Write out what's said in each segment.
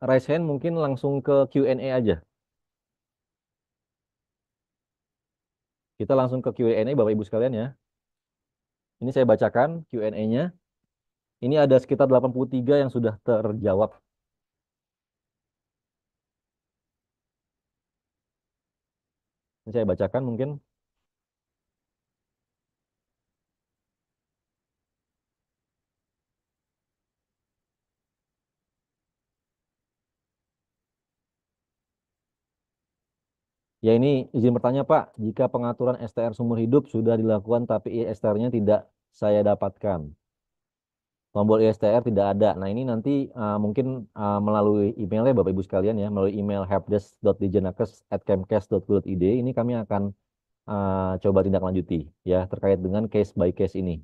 raise hand mungkin langsung ke Q&A aja. Kita langsung ke Q&A Bapak Ibu sekalian ya. Ini saya bacakan Q&A-nya. Ini ada sekitar 83 yang sudah terjawab. Ini saya bacakan mungkin. Ya ini izin bertanya Pak, jika pengaturan STR seumur hidup sudah dilakukan tapi ISTR-nya tidak saya dapatkan. Tombol ISTR tidak ada. Nah ini nanti mungkin melalui emailnya Bapak Ibu sekalian ya, melalui email helpdesk.dijenakes@kemkes.go.id ini kami akan coba tindak lanjuti ya terkait dengan case by case ini.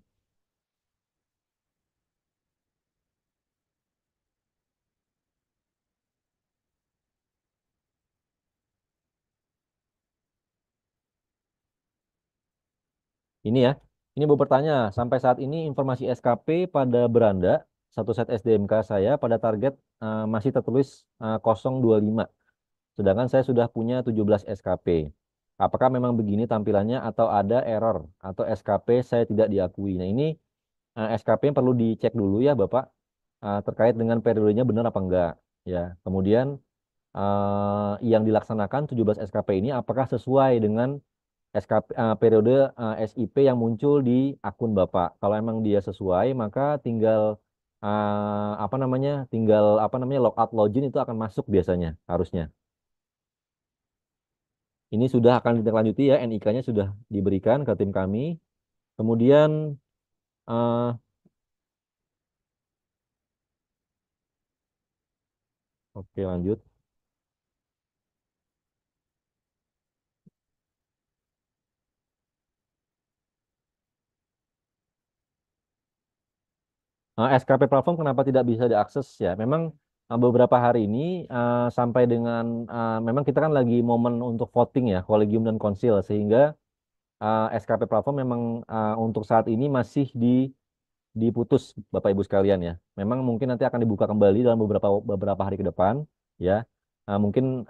Ini ya, ini mau bertanya, sampai saat ini informasi SKP pada beranda satu set SDMK saya pada target masih tertulis 025. Sedangkan saya sudah punya 17 SKP. Apakah memang begini tampilannya atau ada error atau SKP saya tidak diakui? Nah ini SKP yang perlu dicek dulu ya Bapak terkait dengan periodenya benar apa enggak ya. Kemudian yang dilaksanakan 17 SKP ini apakah sesuai dengan SKP periode SIP yang muncul di akun Bapak. Kalau emang dia sesuai, maka tinggal apa namanya? Tinggal apa namanya? Logout login itu akan masuk biasanya harusnya. Ini sudah akan ditindaklanjuti ya, NIK-nya sudah diberikan ke tim kami. Kemudian eh, oke lanjut. SKP platform kenapa tidak bisa diakses ya? Memang beberapa hari ini sampai dengan memang kita kan lagi momen untuk voting ya, kolegium dan konsil sehingga SKP platform memang untuk saat ini masih diputus Bapak Ibu sekalian ya. Memang mungkin nanti akan dibuka kembali dalam beberapa beberapa hari ke depan ya. Mungkin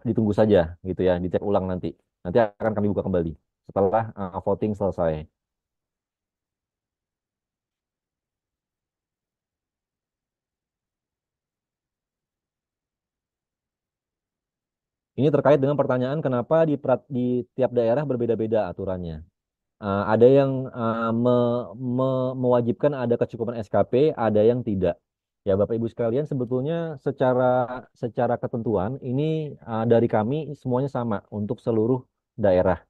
ditunggu saja gitu ya, dicek ulang nanti. Nanti akan kami buka kembali setelah voting selesai. Ini terkait dengan pertanyaan kenapa di tiap daerah berbeda-beda aturannya. Ada yang mewajibkan ada kecukupan SKP, ada yang tidak. Ya Bapak Ibu sekalian, sebetulnya secara secara ketentuan ini dari kami semuanya sama untuk seluruh daerah.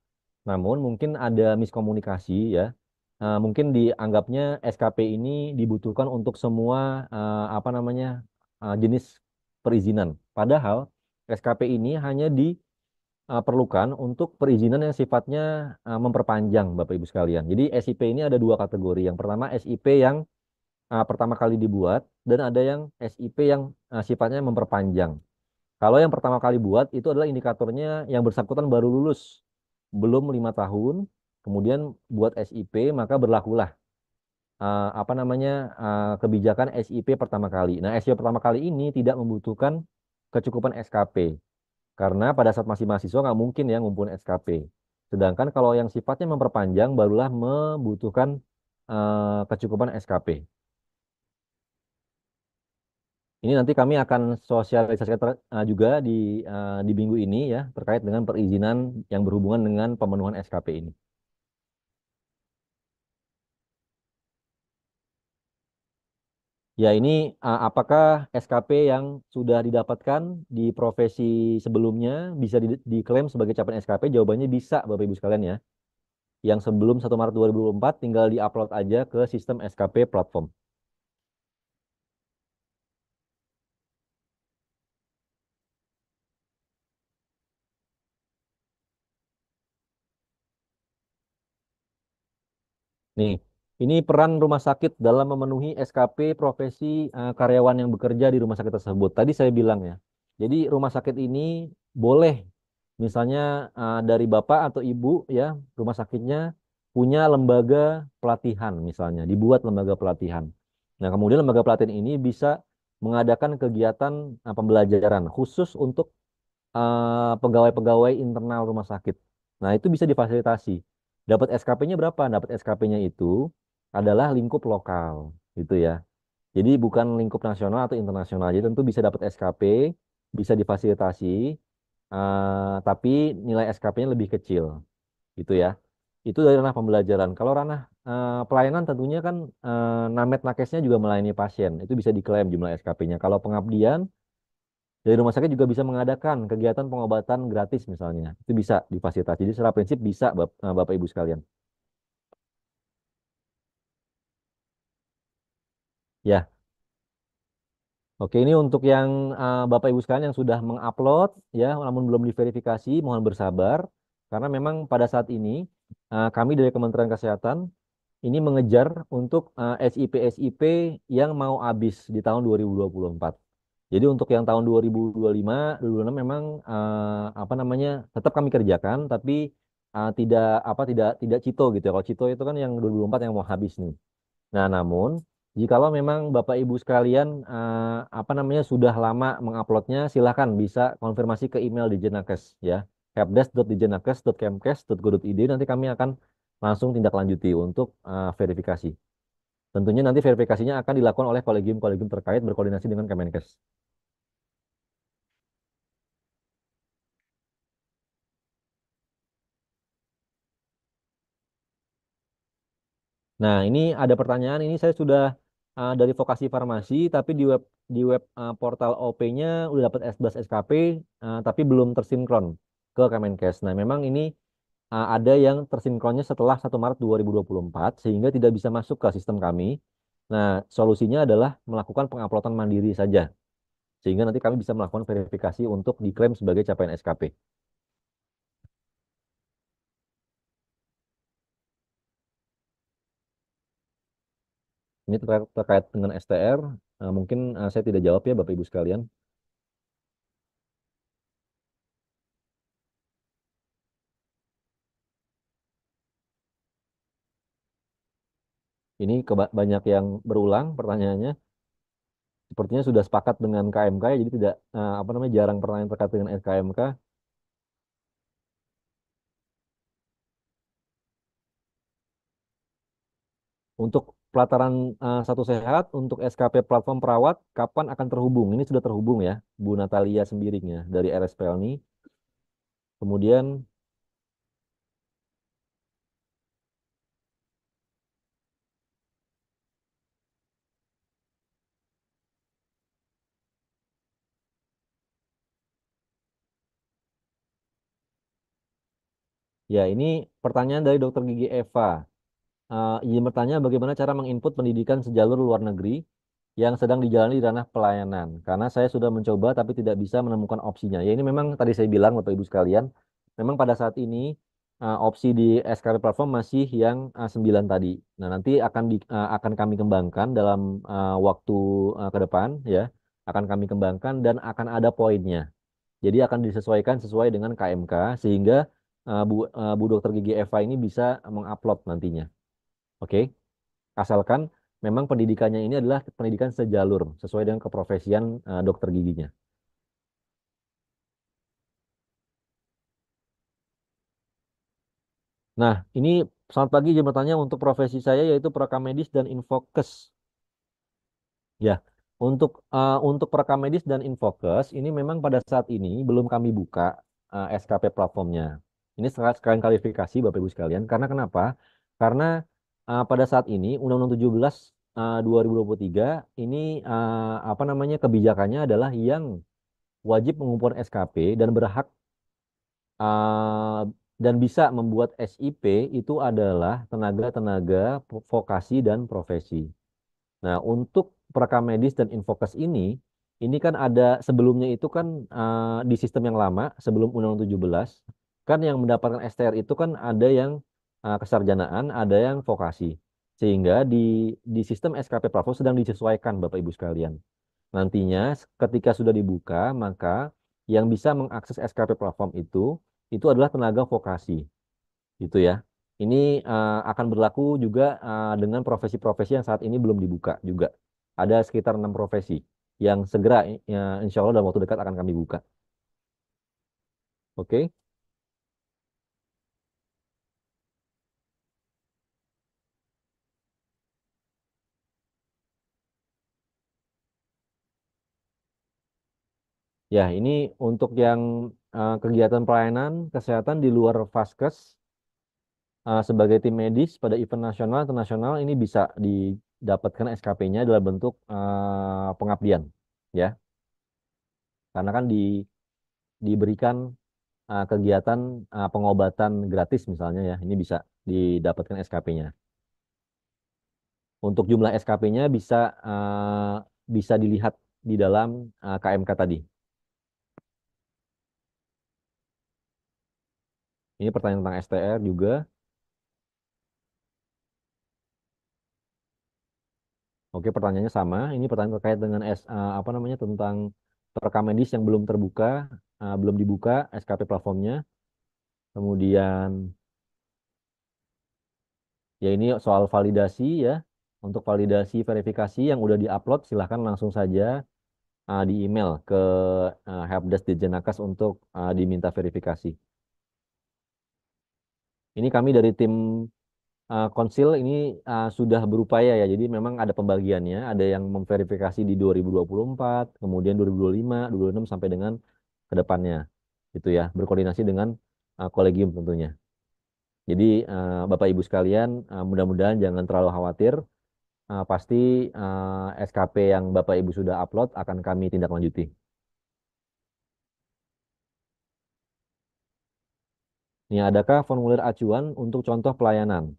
Namun mungkin ada miskomunikasi ya. Mungkin dianggapnya SKP ini dibutuhkan untuk semua apa namanya jenis perizinan. Padahal SKP ini hanya diperlukan untuk perizinan yang sifatnya memperpanjang Bapak Ibu sekalian. Jadi SIP ini ada dua kategori. Yang pertama SIP yang pertama kali dibuat dan ada yang SIP yang sifatnya memperpanjang. Kalau yang pertama kali buat itu adalah indikatornya yang bersangkutan baru lulus, belum 5 tahun, kemudian buat SIP maka berlakulah apa namanya kebijakan SIP pertama kali. Nah SIP pertama kali ini tidak membutuhkan kecukupan SKP karena pada saat masih mahasiswa nggak mungkin ya ngumpulin SKP. Sedangkan kalau yang sifatnya memperpanjang barulah membutuhkan kecukupan SKP. Ini nanti kami akan sosialisasikan juga di minggu ini ya terkait dengan perizinan yang berhubungan dengan pemenuhan SKP ini. Ya ini apakah SKP yang sudah didapatkan di profesi sebelumnya bisa diklaim sebagai capaian SKP? Jawabannya bisa Bapak Ibu sekalian ya. Yang sebelum 1 Maret 2024 tinggal diupload aja ke sistem SKP platform. Nih, ini peran rumah sakit dalam memenuhi SKP profesi karyawan yang bekerja di rumah sakit tersebut. Tadi saya bilang ya. Jadi rumah sakit ini boleh misalnya dari bapak atau ibu ya rumah sakitnya punya lembaga pelatihan misalnya, dibuat lembaga pelatihan. Nah, kemudian lembaga pelatihan ini bisa mengadakan kegiatan pembelajaran khusus untuk pegawai-pegawai internal rumah sakit. Nah, itu bisa difasilitasi. Dapat SKP-nya berapa? Dapat SKP-nya itu adalah lingkup lokal, gitu ya. Jadi bukan lingkup nasional atau internasional. Jadi tentu bisa dapat SKP, bisa difasilitasi, tapi nilai SKP-nya lebih kecil, gitu ya. Itu dari ranah pembelajaran. Kalau ranah pelayanan tentunya kan namet nakesnya juga melayani pasien. Itu bisa diklaim jumlah SKP-nya. Kalau pengabdian dari rumah sakit juga bisa mengadakan kegiatan pengobatan gratis misalnya. Itu bisa difasilitasi. Jadi secara prinsip bisa Bapak Ibu sekalian. Ya, oke ini untuk yang Bapak Ibu sekalian yang sudah mengupload ya, namun belum diverifikasi, mohon bersabar karena memang pada saat ini kami dari Kementerian Kesehatan ini mengejar untuk SIP-SIP yang mau habis di tahun 2024. Jadi untuk yang tahun 2025, 2026 memang apa namanya tetap kami kerjakan, tapi tidak Cito gitu ya. Kalau Cito itu kan yang 2024 yang mau habis nih. Nah, namun jikalau memang Bapak Ibu sekalian apa namanya sudah lama menguploadnya, silakan bisa konfirmasi ke email di Jenakes ya. helpdesk.dijenakes.kemkes.go.id nanti kami akan langsung tindak lanjuti untuk verifikasi. Tentunya nanti verifikasinya akan dilakukan oleh kolegium-kolegium terkait berkoordinasi dengan Kemenkes. Nah, ini ada pertanyaan. Ini saya sudah dari Vokasi Farmasi, tapi di web portal OP-nya udah dapat S11 SKP, tapi belum tersinkron ke Kemenkes. Nah, memang ini ada yang tersinkronnya setelah 1 Maret 2024, sehingga tidak bisa masuk ke sistem kami. Nah, solusinya adalah melakukan penguploadan mandiri saja, sehingga nanti kami bisa melakukan verifikasi untuk diklaim sebagai capaian SKP. Ini terkait dengan STR, mungkin saya tidak jawab ya Bapak Ibu sekalian. Ini banyak yang berulang pertanyaannya. Sepertinya sudah sepakat dengan KMK ya, jadi tidak apa namanya jarang pertanyaan terkait dengan SKMK. Untuk pelataran satu sehat untuk SKP platform perawat kapan akan terhubung? Ini sudah terhubung ya, Bu Natalia Sembiringnya dari RSPLNI. Kemudian ya ini pertanyaan dari Dokter Gigi Eva. Izin bertanya bagaimana cara menginput pendidikan sejalur luar negeri yang sedang dijalani di ranah pelayanan. Karena saya sudah mencoba tapi tidak bisa menemukan opsinya. Ya ini memang tadi saya bilang Bapak Ibu sekalian, memang pada saat ini opsi di SKP platform masih yang 9 tadi. Nah, nanti akan kami kembangkan dalam waktu ke depan ya. Akan kami kembangkan dan akan ada poinnya. Jadi akan disesuaikan sesuai dengan KMK sehingga Bu Dokter Gigi Eva ini bisa mengupload nantinya. Oke, asalkan memang pendidikannya ini adalah pendidikan sejalur sesuai dengan keprofesian dokter giginya. Nah, ini selamat pagi izin bertanya untuk profesi saya yaitu perekam medis dan infokes. Ya, untuk perekam medis dan infokes ini memang pada saat ini belum kami buka SKP platformnya. Ini sekalian klarifikasi Bapak Ibu sekalian. Karena kenapa? Karena pada saat ini Undang-Undang 17 2023 ini apa namanya kebijakannya adalah yang wajib mengumpulkan SKP dan berhak uh, dan bisa membuat SIP itu adalah tenaga-tenaga vokasi dan profesi. Nah, untuk perekam medis dan infokes ini kan ada sebelumnya itu kan di sistem yang lama sebelum Undang-Undang 17 kan yang mendapatkan STR itu kan ada yang kesarjanaan, ada yang vokasi. Sehingga di sistem SKP Platform sedang disesuaikan Bapak Ibu sekalian. Nantinya ketika sudah dibuka, maka yang bisa mengakses SKP Platform itu adalah tenaga vokasi, gitu ya. Ini akan berlaku juga dengan profesi-profesi yang saat ini belum dibuka juga. Ada sekitar 6 profesi. yang segera ya, insya Allah dalam waktu dekat akan kami buka. Oke. Ya, ini untuk yang kegiatan pelayanan kesehatan di luar Vaskes sebagai tim medis pada event nasional internasional ini bisa didapatkan SKP-nya dalam bentuk pengabdian, ya. Karena kan diberikan kegiatan pengobatan gratis misalnya ya, ini bisa didapatkan SKP-nya. Untuk jumlah SKP-nya bisa dilihat di dalam KMK tadi. Ini pertanyaan tentang STR juga. Oke, pertanyaannya sama. Ini pertanyaan terkait dengan apa namanya tentang rekam medis yang belum terbuka, belum dibuka SKP platformnya. Kemudian ya ini soal validasi ya. Untuk validasi verifikasi yang udah diupload silahkan langsung saja di email ke Helpdesk Ditjenakas untuk diminta verifikasi. Ini kami dari tim Konsil ini sudah berupaya ya. Jadi memang ada pembagiannya. Ada yang memverifikasi di 2024, kemudian 2025, 2026 sampai dengan ke depannya. Gitu ya. Berkoordinasi dengan kolegium tentunya. Jadi Bapak Ibu sekalian, mudah-mudahan jangan terlalu khawatir. Pasti SKP yang Bapak Ibu sudah upload akan kami tindak lanjuti. Ini adakah formulir acuan untuk contoh pelayanan?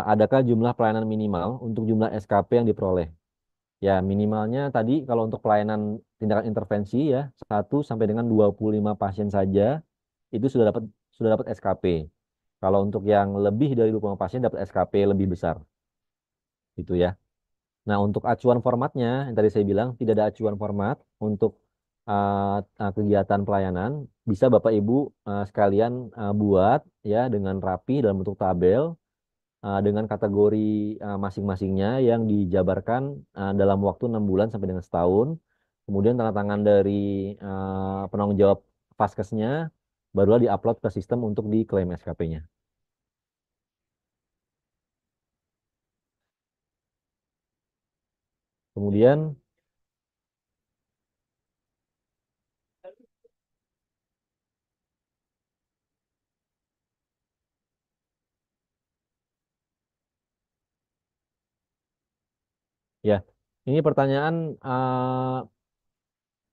Adakah jumlah pelayanan minimal untuk jumlah SKP yang diperoleh? Ya, minimalnya tadi kalau untuk pelayanan tindakan intervensi ya, 1 sampai dengan 25 pasien saja itu sudah dapat SKP. Kalau untuk yang lebih dari 25 pasien dapat SKP lebih besar. Itu ya. Nah, untuk acuan formatnya yang tadi saya bilang tidak ada acuan format untuk kegiatan pelayanan, bisa Bapak Ibu sekalian buat ya dengan rapi dalam bentuk tabel dengan kategori masing-masingnya yang dijabarkan dalam waktu 6 bulan sampai dengan setahun. Kemudian tanda tangan dari penanggung jawab Vaskesnya barulah diupload ke sistem untuk diklaim SKP-nya. Kemudian ya, ini pertanyaan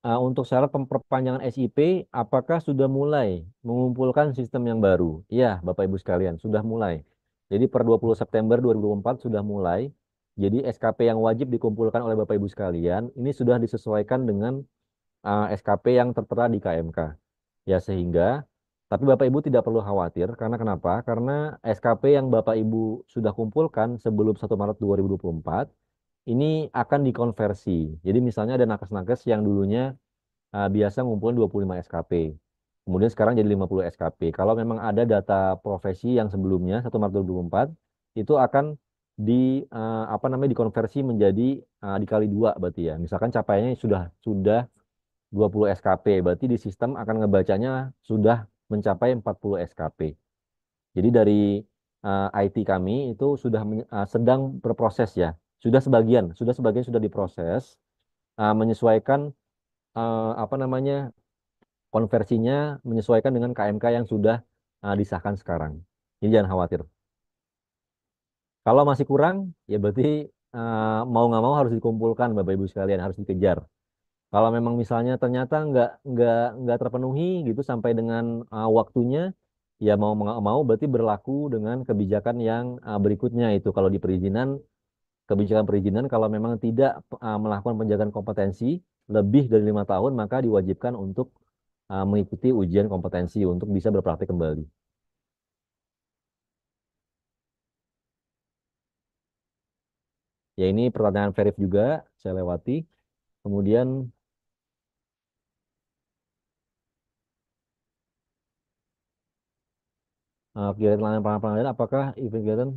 untuk syarat perpanjangan SIP, apakah sudah mulai mengumpulkan sistem yang baru? Iya, Bapak Ibu sekalian, sudah mulai. Jadi per 20 September 2024 sudah mulai. Jadi SKP yang wajib dikumpulkan oleh Bapak Ibu sekalian, ini sudah disesuaikan dengan SKP yang tertera di KMK. Ya, sehingga, tapi Bapak Ibu tidak perlu khawatir, karena kenapa? Karena SKP yang Bapak Ibu sudah kumpulkan sebelum 1 Maret 2024, ini akan dikonversi. Jadi misalnya ada nakes-nakes yang dulunya biasa ngumpulin 25 SKP. Kemudian sekarang jadi 50 SKP. Kalau memang ada data profesi yang sebelumnya 1 Maret 2024 itu akan apa namanya dikonversi menjadi dikali dua berarti ya. Misalkan capaiannya sudah 20 SKP, berarti di sistem akan ngebacanya sudah mencapai 40 SKP. Jadi dari IT kami itu sudah sedang berproses ya. Sudah sebagian sudah diproses menyesuaikan apa namanya konversinya menyesuaikan dengan KMK yang sudah disahkan sekarang. Jadi jangan khawatir. Kalau masih kurang, ya berarti mau nggak mau harus dikumpulkan, Bapak Ibu sekalian, harus dikejar. Kalau memang misalnya ternyata nggak terpenuhi gitu sampai dengan waktunya, ya mau nggak mau berarti berlaku dengan kebijakan yang berikutnya itu. Kalau di perizinan, kebijakan perizinan kalau memang tidak melakukan penjagaan kompetensi lebih dari 5 tahun, maka diwajibkan untuk mengikuti ujian kompetensi untuk bisa berpraktik kembali. Ya ini pertanyaan verif juga saya lewati. Kemudian kegiatan pengabdian apakah event kegiatan?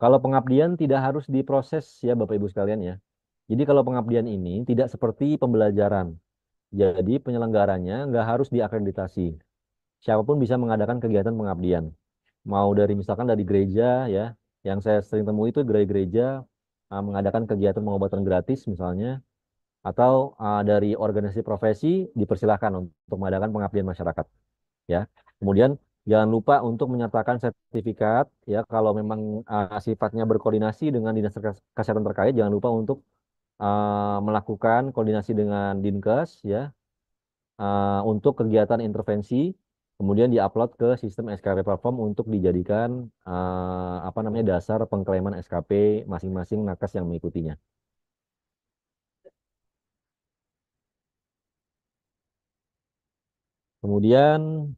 Kalau pengabdian tidak harus diproses ya Bapak Ibu sekalian ya. Jadi kalau pengabdian ini tidak seperti pembelajaran. Jadi penyelenggaranya nggak harus diakreditasi. Siapapun bisa mengadakan kegiatan pengabdian. Mau dari misalkan dari gereja ya, yang saya sering temui itu gereja mengadakan kegiatan pengobatan gratis misalnya, atau dari organisasi profesi dipersilahkan untuk mengadakan pengabdian masyarakat ya. Kemudian jangan lupa untuk menyertakan sertifikat ya kalau memang sifatnya berkoordinasi dengan dinas kesehatan terkait, jangan lupa untuk melakukan koordinasi dengan Dinkes ya untuk kegiatan intervensi, kemudian diupload ke sistem SKP platform untuk dijadikan apa namanya dasar pengklaiman SKP masing-masing nakes yang mengikutinya. Kemudian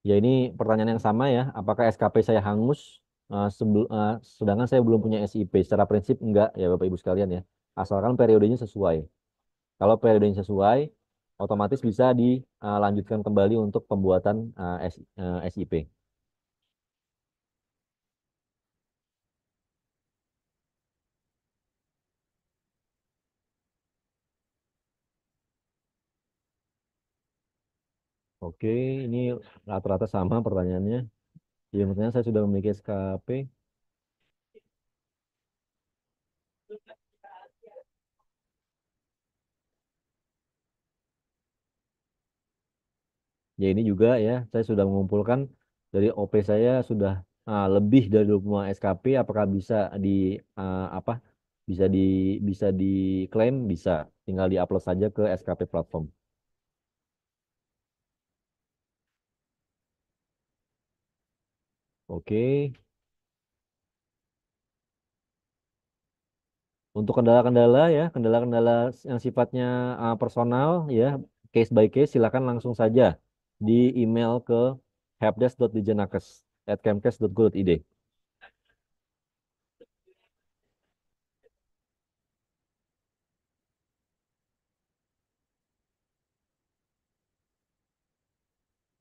ya ini pertanyaan yang sama ya, apakah SKP saya hangus sedangkan saya belum punya SIP? Secara prinsip enggak ya Bapak Ibu sekalian ya, asalkan periodenya sesuai. Kalau periodenya sesuai, otomatis bisa dilanjutkan kembali untuk pembuatan SIP. Oke, ini rata-rata sama pertanyaannya. Jadi maksudnya saya sudah memiliki SKP. Ya ini juga ya, saya sudah mengumpulkan dari OP saya sudah lebih dari 25 SKP. Apakah bisa di apa? Bisa di bisa diklaim? Bisa. Tinggal diupload saja ke SKP platform. Oke. Untuk kendala-kendala ya, kendala-kendala yang sifatnya personal ya, case by case silakan langsung saja di email ke helpdesk.dijenakes@kemkes.go.id.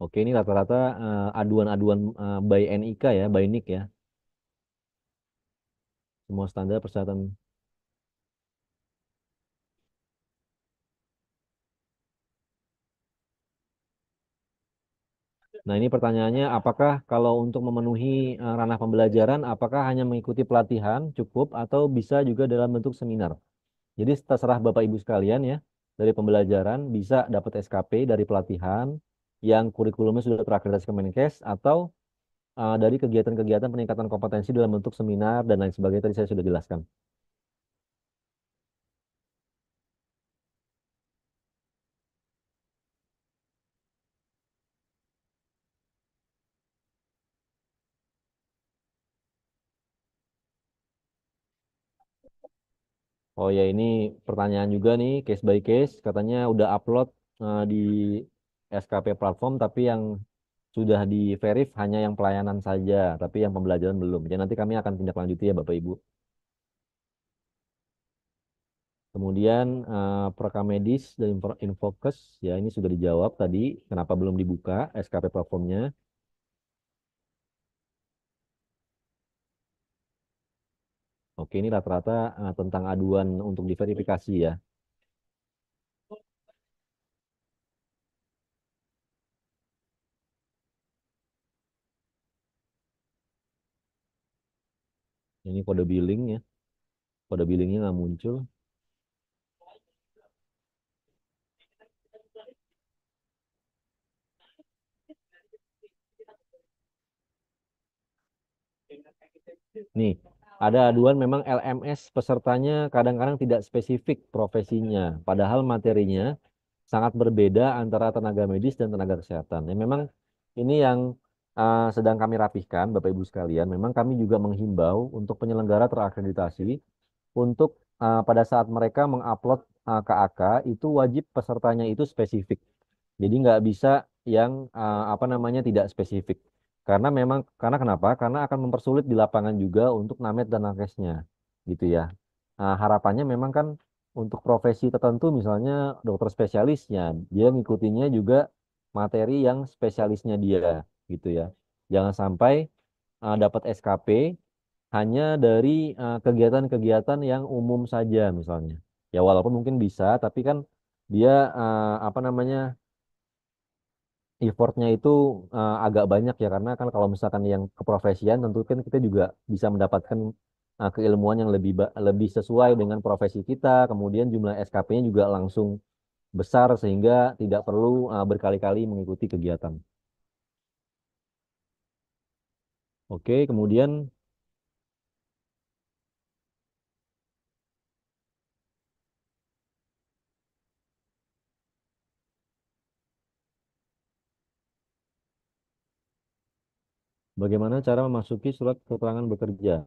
Oke, ini rata-rata aduan-aduan by NIK ya, by NIK ya. Semua standar persyaratan. Nah, ini pertanyaannya, apakah kalau untuk memenuhi ranah pembelajaran, apakah hanya mengikuti pelatihan cukup atau bisa juga dalam bentuk seminar? Jadi terserah Bapak Ibu sekalian ya, dari pembelajaran bisa dapat SKP dari pelatihan yang kurikulumnya sudah terakreditasi Kemenkes atau dari kegiatan-kegiatan peningkatan kompetensi dalam bentuk seminar dan lain sebagainya tadi saya sudah jelaskan. Oh ya ini pertanyaan juga nih case by case katanya udah upload di SKP platform tapi yang sudah di verif hanya yang pelayanan saja tapi yang pembelajaran belum. Jadi nanti kami akan tindak lanjuti ya Bapak Ibu. Kemudian perekam medis dan infokes ya ini sudah dijawab tadi kenapa belum dibuka SKP platformnya. Oke ini rata-rata tentang aduan untuk diverifikasi ya. Ini kode billing ya. Kode billingnya nggak muncul. Nih, ada aduan memang LMS pesertanya kadang-kadang tidak spesifik profesinya, padahal materinya sangat berbeda antara tenaga medis dan tenaga kesehatan. Ya, memang ini yang sedang kami rapihkan, Bapak Ibu sekalian. Memang kami juga menghimbau untuk penyelenggara terakreditasi untuk pada saat mereka mengupload KAK itu wajib pesertanya itu spesifik. Jadi nggak bisa yang apa namanya tidak spesifik. Karena kenapa? Karena akan mempersulit di lapangan juga untuk namet dan nakesnya, gitu ya. Harapannya memang kan untuk profesi tertentu misalnya dokter spesialisnya, dia ngikutinnya juga materi yang spesialisnya dia gitu ya. Jangan sampai dapat SKP hanya dari kegiatan-kegiatan yang umum saja misalnya. Ya walaupun mungkin bisa, tapi kan dia apa namanya effortnya itu agak banyak ya karena kan kalau misalkan yang keprofesian tentu kan kita juga bisa mendapatkan keilmuan yang lebih sesuai dengan profesi kita. Kemudian jumlah SKP-nya juga langsung besar sehingga tidak perlu berkali-kali mengikuti kegiatan. Oke, kemudian bagaimana cara memasuki surat keterangan bekerja?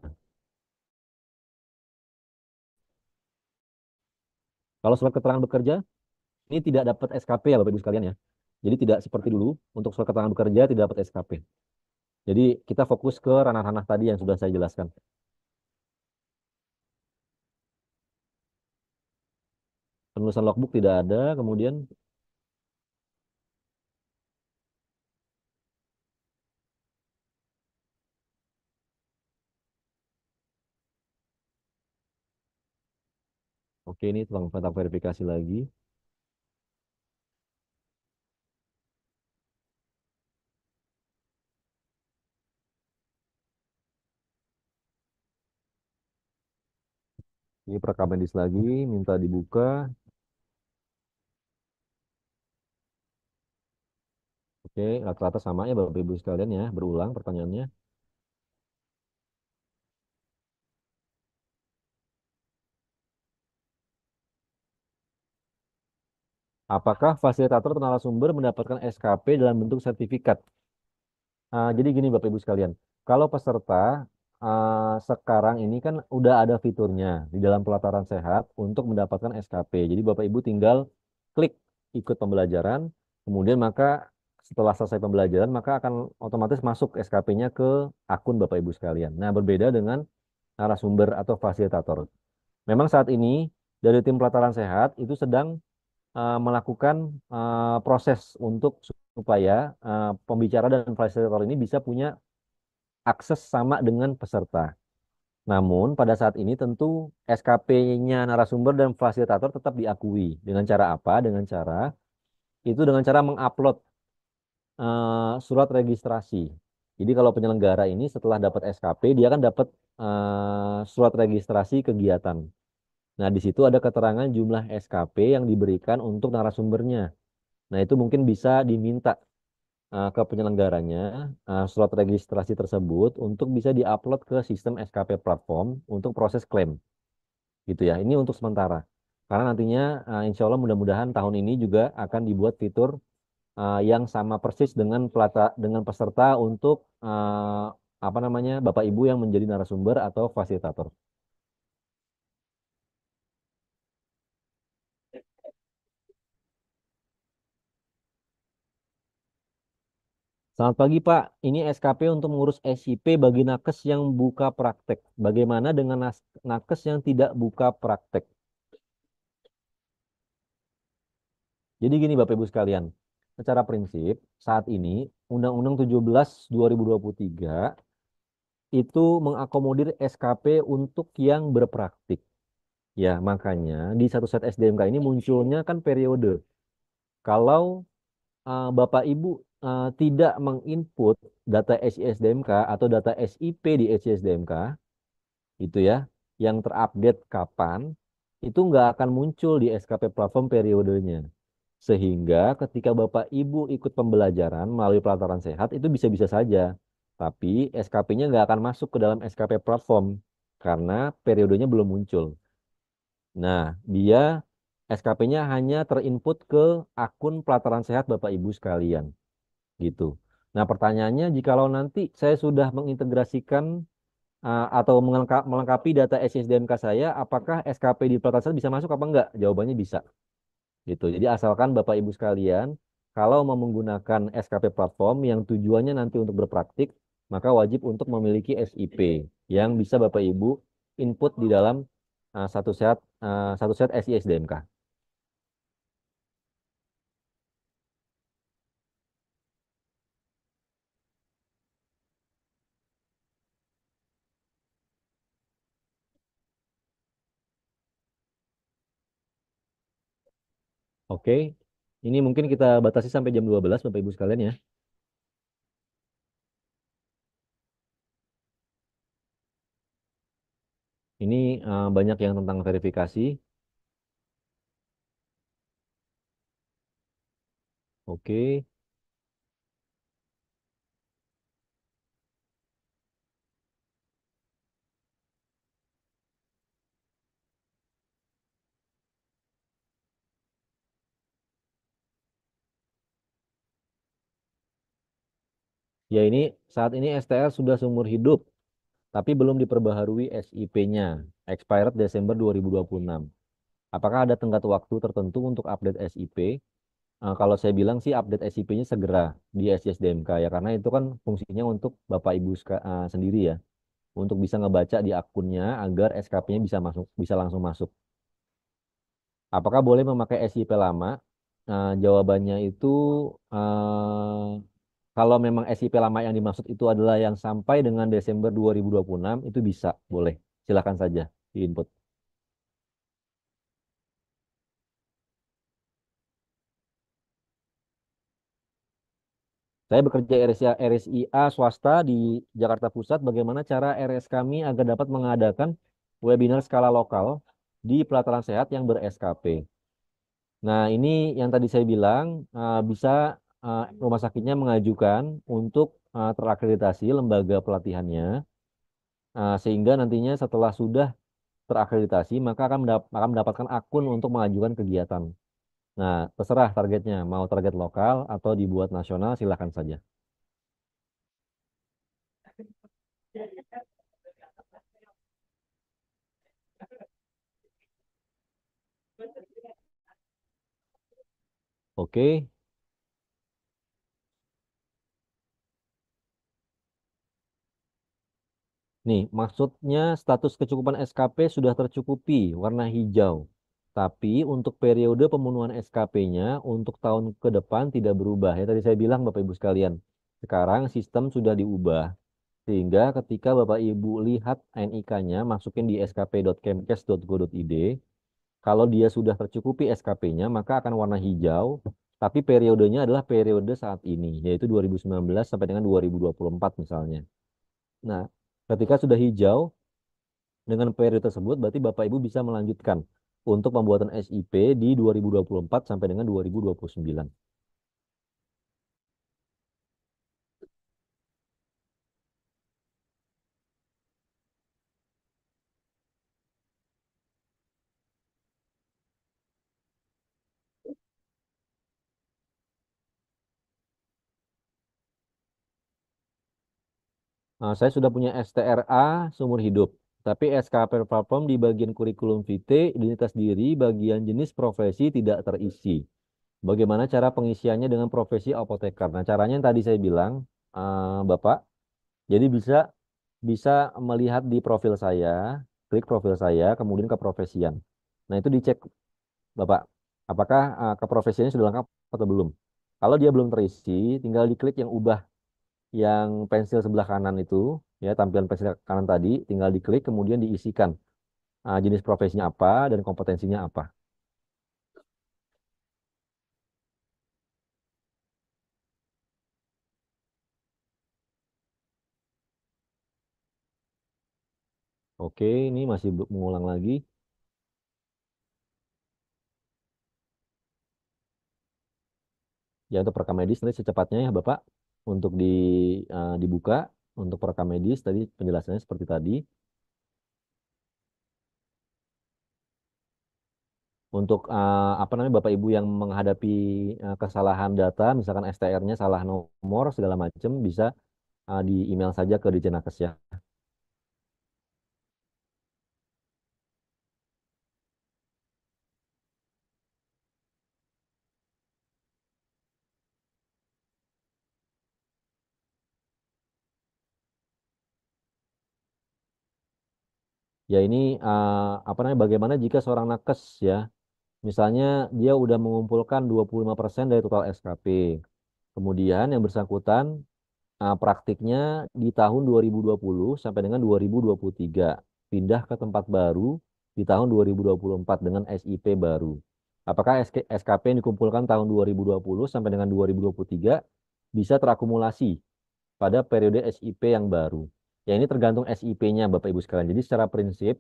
Kalau surat keterangan bekerja ini tidak dapat SKP ya Bapak Ibu sekalian ya. Jadi tidak seperti dulu untuk surat keterangan bekerja tidak dapat SKP. Jadi kita fokus ke ranah-ranah tadi yang sudah saya jelaskan. Penulisan logbook tidak ada, kemudian oke ini tentang verifikasi lagi. Ini perekam medis lagi, minta dibuka. Oke, rata-rata sama ya Bapak Ibu sekalian ya, berulang pertanyaannya. Apakah fasilitator atau narasumber mendapatkan SKP dalam bentuk sertifikat? Jadi gini Bapak Ibu sekalian, kalau peserta sekarang ini kan udah ada fiturnya di dalam pelataran sehat untuk mendapatkan SKP. Jadi Bapak Ibu tinggal klik ikut pembelajaran, kemudian maka setelah selesai pembelajaran maka akan otomatis masuk SKP-nya ke akun Bapak Ibu sekalian. Nah, berbeda dengan narasumber atau fasilitator. Memang saat ini dari tim pelataran sehat itu sedang melakukan proses untuk supaya pembicara dan fasilitator ini bisa punya akses sama dengan peserta. Namun pada saat ini tentu SKP-nya narasumber dan fasilitator tetap diakui. Dengan cara apa? Dengan cara mengupload surat registrasi. Jadi kalau penyelenggara ini setelah dapat SKP dia kan dapat surat registrasi kegiatan. Nah, di situ ada keterangan jumlah SKP yang diberikan untuk narasumbernya. Nah, itu mungkin bisa diminta ke penyelenggaranya surat registrasi tersebut untuk bisa diupload ke sistem SKP platform untuk proses klaim. Gitu ya. Ini untuk sementara. Karena nantinya insya Allah mudah-mudahan tahun ini juga akan dibuat fitur yang sama persis dengan peserta untuk apa namanya Bapak Ibu yang menjadi narasumber atau fasilitator. Selamat pagi Pak, ini SKP untuk mengurus SIP bagi nakes yang buka praktek. Bagaimana dengan nakes yang tidak buka praktek? Jadi gini Bapak Ibu sekalian, secara prinsip saat ini Undang-Undang 17 2023 itu mengakomodir SKP untuk yang berpraktik. Ya, makanya di satu set SDMK ini munculnya kan periode. Kalau Bapak Ibu tidak menginput data SISDMK atau data SIP di SISDMK, itu ya, yang terupdate kapan, itu nggak akan muncul di SKP platform periodenya. Sehingga ketika Bapak Ibu ikut pembelajaran melalui pelataran sehat, itu bisa-bisa saja. Tapi SKP-nya nggak akan masuk ke dalam SKP platform karena periodenya belum muncul. Nah, dia SKP-nya hanya terinput ke akun pelataran sehat Bapak Ibu sekalian, gitu. Nah, pertanyaannya, jikalau nanti saya sudah mengintegrasikan atau melengkapi data SSDMK saya, apakah SKP di pelataran sehat bisa masuk apa enggak? Jawabannya bisa, gitu. Jadi asalkan Bapak Ibu sekalian, kalau mau menggunakan SKP platform yang tujuannya nanti untuk berpraktik, maka wajib untuk memiliki SIP yang bisa Bapak Ibu input di dalam satu set SI-SDMK. Oke, ini mungkin kita batasi sampai jam 12 Bapak Ibu sekalian ya. Ini banyak yang tentang verifikasi. Oke, ya ini saat ini STR sudah seumur hidup, tapi belum diperbaharui SIP-nya, expired Desember 2026. Apakah ada tenggat waktu tertentu untuk update SIP? Kalau saya bilang sih update SIP-nya segera di SISDMK ya, karena itu kan fungsinya untuk Bapak Ibu sendiri ya, untuk bisa ngebaca di akunnya agar SKP-nya bisa masuk, bisa langsung masuk. Apakah boleh memakai SIP lama? Jawabannya itu kalau memang SIP lama yang dimaksud itu adalah yang sampai dengan Desember 2026 itu bisa, boleh. Silakan saja di input. Saya bekerja RSIA swasta di Jakarta Pusat. Bagaimana cara RS kami agar dapat mengadakan webinar skala lokal di pelataran sehat yang ber-SKP? Nah, ini yang tadi saya bilang bisa rumah sakitnya mengajukan untuk terakreditasi lembaga pelatihannya, sehingga nantinya setelah sudah terakreditasi maka akan mendapatkan akun untuk mengajukan kegiatan. Nah, terserah targetnya, mau target lokal atau dibuat nasional silakan saja. Oke. Nih, maksudnya status kecukupan SKP sudah tercukupi, warna hijau. Tapi untuk periode pemenuhan SKP-nya untuk tahun ke depan tidak berubah. Ya tadi saya bilang Bapak Ibu sekalian, sekarang sistem sudah diubah. Sehingga ketika Bapak Ibu lihat NIK-nya, masukin di skp.kemkes.go.id, kalau dia sudah tercukupi SKP-nya, maka akan warna hijau. Tapi periodenya adalah periode saat ini, yaitu 2019 sampai dengan 2024 misalnya. Nah, ketika sudah hijau, dengan periode tersebut, berarti Bapak Ibu bisa melanjutkan untuk pembuatan SIP di 2024 sampai dengan 2029. Saya sudah punya STRA seumur hidup, tapi SKP platform di bagian kurikulum vitae, identitas diri, bagian jenis profesi tidak terisi. Bagaimana cara pengisiannya dengan profesi apoteker? Nah, caranya yang tadi saya bilang, Bapak, jadi bisa bisa melihat di profil saya, klik profil saya, kemudian ke profesian. Nah, itu dicek Bapak, apakah keprofesiannya sudah lengkap atau belum? Kalau dia belum terisi, tinggal diklik yang ubah yang pensil sebelah kanan itu, ya tampilan pensil kanan tadi, tinggal diklik kemudian diisikan jenis profesinya apa dan kompetensinya apa. Oke, ini masih mengulang lagi. Ya untuk perekam medis nanti secepatnya ya Bapak, untuk dibuka untuk perekam medis tadi penjelasannya seperti tadi. Untuk apa namanya Bapak Ibu yang menghadapi kesalahan data, misalkan STR-nya salah nomor segala macam, bisa di email saja ke Dirjen Nakes ya. Ya ini apa namanya bagaimana jika seorang nakes ya, misalnya dia udah mengumpulkan 25% dari total SKP. Kemudian yang bersangkutan praktiknya di tahun 2020 sampai dengan 2023 pindah ke tempat baru di tahun 2024 dengan SIP baru. Apakah SKP yang dikumpulkan tahun 2020 sampai dengan 2023 bisa terakumulasi pada periode SIP yang baru? Ya ini tergantung SIP-nya Bapak Ibu sekalian. Jadi secara prinsip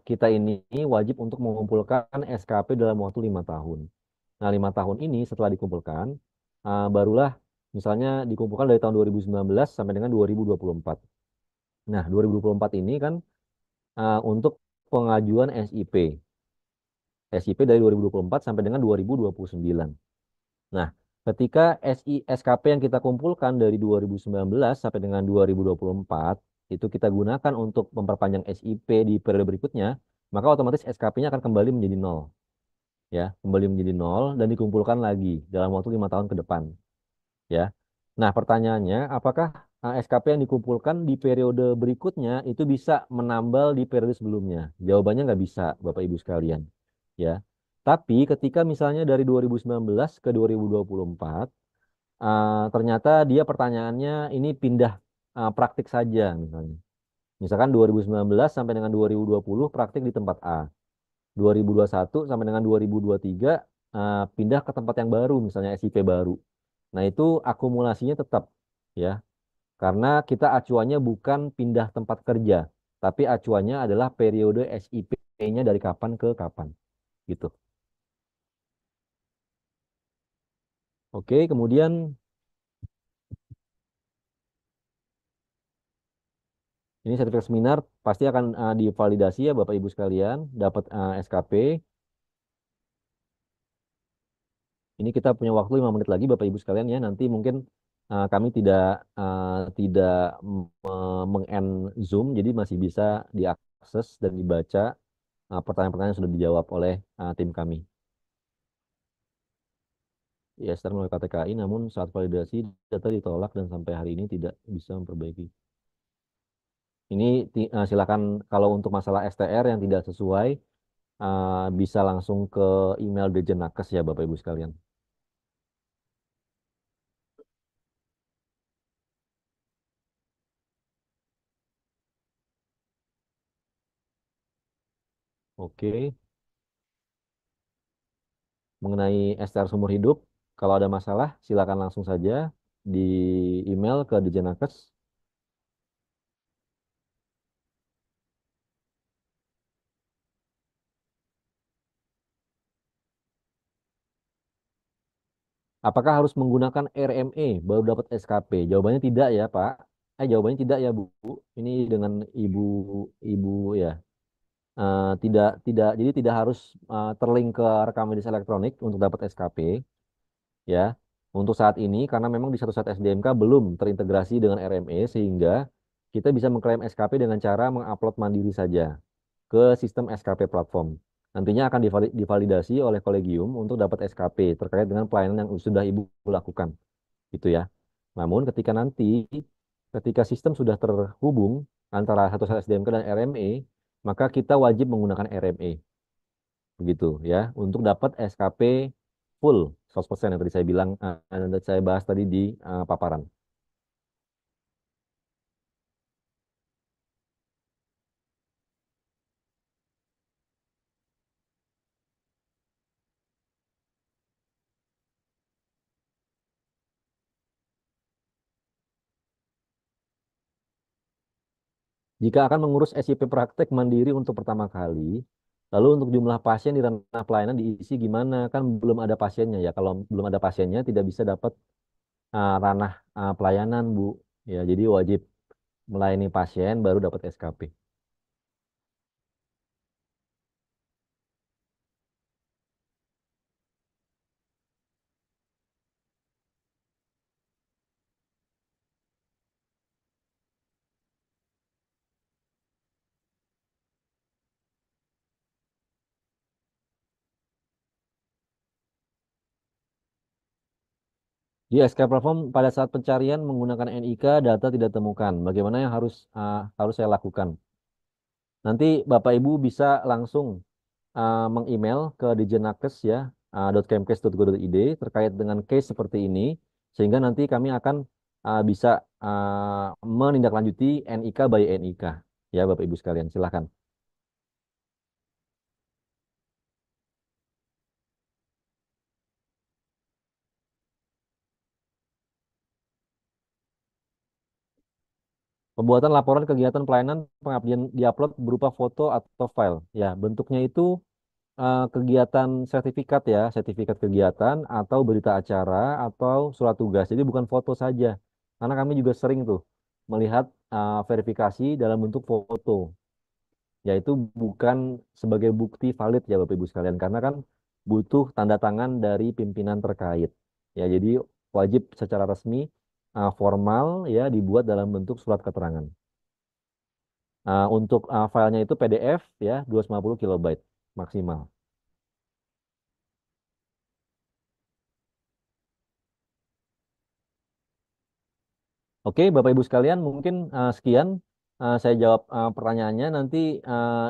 kita ini wajib untuk mengumpulkan SKP dalam waktu 5 tahun. Nah, 5 tahun ini setelah dikumpulkan, barulah misalnya dikumpulkan dari tahun 2019 sampai dengan 2024. Nah, 2024 ini kan untuk pengajuan SIP. SIP dari 2024 sampai dengan 2029. Nah, ketika SKP yang kita kumpulkan dari 2019 sampai dengan 2024, itu kita gunakan untuk memperpanjang SIP di periode berikutnya, maka otomatis SKP-nya akan kembali menjadi nol. Ya, kembali menjadi nol dan dikumpulkan lagi dalam waktu 5 tahun ke depan. Ya. Nah, pertanyaannya, apakah SKP yang dikumpulkan di periode berikutnya itu bisa menambal di periode sebelumnya? Jawabannya nggak bisa, Bapak Ibu sekalian. Ya. Tapi ketika misalnya dari 2019 ke 2024, ternyata dia pertanyaannya ini pindah praktik saja misalnya. Misalkan 2019 sampai dengan 2020 praktik di tempat A. 2021 sampai dengan 2023 pindah ke tempat yang baru, misalnya SIP baru. Nah, itu akumulasinya tetap ya, karena kita acuannya bukan pindah tempat kerja, tapi acuannya adalah periode SIP-nya dari kapan ke kapan, gitu. Oke, kemudian ini sertifikat seminar pasti akan divalidasi ya Bapak Ibu sekalian, dapat SKP. Ini kita punya waktu 5 menit lagi Bapak Ibu sekalian ya. Nanti mungkin kami tidak meng-end Zoom, jadi masih bisa diakses dan dibaca pertanyaan-pertanyaan yang sudah dijawab oleh tim kami. Ya, secara melalui KTKI, namun saat validasi data ditolak dan sampai hari ini tidak bisa memperbaiki. Ini silakan kalau untuk masalah STR yang tidak sesuai bisa langsung ke email Dirjen Nakes ya Bapak Ibu sekalian. Oke, mengenai STR seumur hidup, kalau ada masalah silakan langsung saja di email ke Dirjen Nakes. Apakah harus menggunakan RME baru dapat SKP? Jawabannya tidak ya, Pak. Jawabannya tidak ya, Bu. Ini dengan Ibu Ibu ya. Tidak jadi tidak harus terlink ke rekam medis elektronik untuk dapat SKP ya. Untuk saat ini karena memang di satu saat SDMK belum terintegrasi dengan RME sehingga kita bisa mengklaim SKP dengan cara mengupload mandiri saja ke sistem SKP platform. Nantinya akan divalidasi oleh kolegium untuk dapat SKP terkait dengan pelayanan yang sudah Ibu lakukan, gitu ya. Namun ketika sistem sudah terhubung antara satu saat SDMK dan RME, maka kita wajib menggunakan RME, begitu ya, untuk dapat SKP full 100% yang tadi saya bilang, yang tadi saya bahas tadi di paparan. Jika akan mengurus SIP praktek mandiri untuk pertama kali, lalu untuk jumlah pasien di ranah pelayanan diisi gimana? Kan belum ada pasiennya ya. Kalau belum ada pasiennya tidak bisa dapat ranah pelayanan, Bu. Ya, jadi wajib melayani pasien baru dapat SKP. Di SK Platform pada saat pencarian menggunakan NIK data tidak temukan. Bagaimana yang harus saya lakukan? Nanti Bapak Ibu bisa langsung meng-email ke Dijenakes ya, .kemkes.go.id terkait dengan case seperti ini, sehingga nanti kami akan bisa menindaklanjuti NIK by NIK. Ya, Bapak Ibu sekalian, silakan. Pembuatan laporan kegiatan pelayanan pengabdian diupload berupa foto atau file. Ya, bentuknya itu kegiatan sertifikat ya, sertifikat kegiatan atau berita acara atau surat tugas. Jadi bukan foto saja. Karena kami juga sering tuh melihat verifikasi dalam bentuk foto, yaitu bukan sebagai bukti valid ya Bapak Ibu sekalian, karena kan butuh tanda tangan dari pimpinan terkait. Ya, jadi wajib secara resmi formal ya dibuat dalam bentuk surat keterangan. Untuk filenya itu PDF ya 250 kilobyte maksimal. Oke, Bapak Ibu sekalian, mungkin sekian saya jawab pertanyaannya. Nanti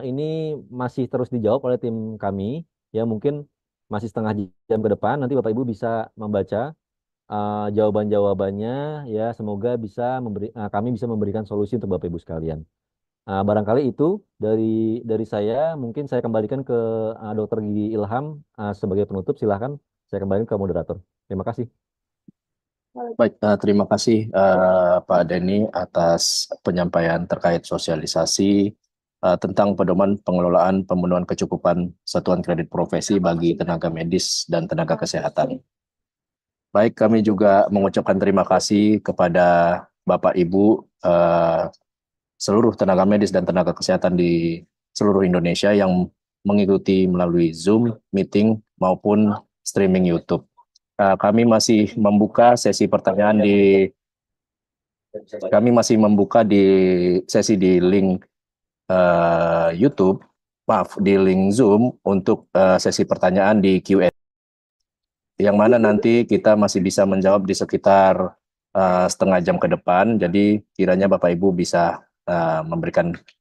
ini masih terus dijawab oleh tim kami. Ya, mungkin masih setengah jam ke depan. Nanti Bapak Ibu bisa membaca jawaban-jawabannya. Ya, semoga kami bisa memberikan solusi untuk Bapak Ibu sekalian. Barangkali itu dari saya. Mungkin saya kembalikan ke Dr. Gigi Ilham sebagai penutup. Silahkan saya kembalikan ke moderator. Terima kasih. Baik, terima kasih Pak Denny atas penyampaian terkait sosialisasi tentang pedoman pengelolaan pemenuhan kecukupan satuan kredit profesi bagi tenaga medis dan tenaga kesehatan. Baik, kami juga mengucapkan terima kasih kepada Bapak Ibu seluruh tenaga medis dan tenaga kesehatan di seluruh Indonesia yang mengikuti melalui Zoom, meeting, maupun streaming YouTube. Kami masih membuka sesi pertanyaan di sesi di link YouTube, maaf, di link Zoom untuk sesi pertanyaan di Q&A, yang mana nanti kita masih bisa menjawab di sekitar setengah jam ke depan. Jadi kiranya Bapak Ibu bisa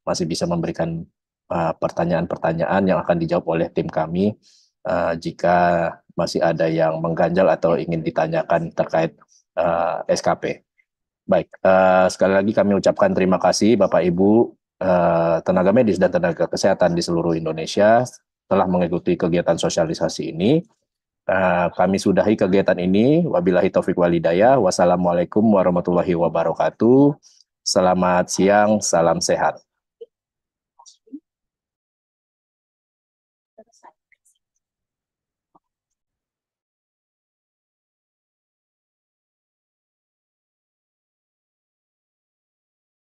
masih bisa memberikan pertanyaan-pertanyaan yang akan dijawab oleh tim kami jika masih ada yang mengganjal atau ingin ditanyakan terkait SKP. Baik, sekali lagi kami ucapkan terima kasih Bapak Ibu tenaga medis dan tenaga kesehatan di seluruh Indonesia telah mengikuti kegiatan sosialisasi ini. Kami sudahi kegiatan ini. Wabillahi taufik walhidayah. Wassalamualaikum warahmatullahi wabarakatuh. Selamat siang, salam sehat.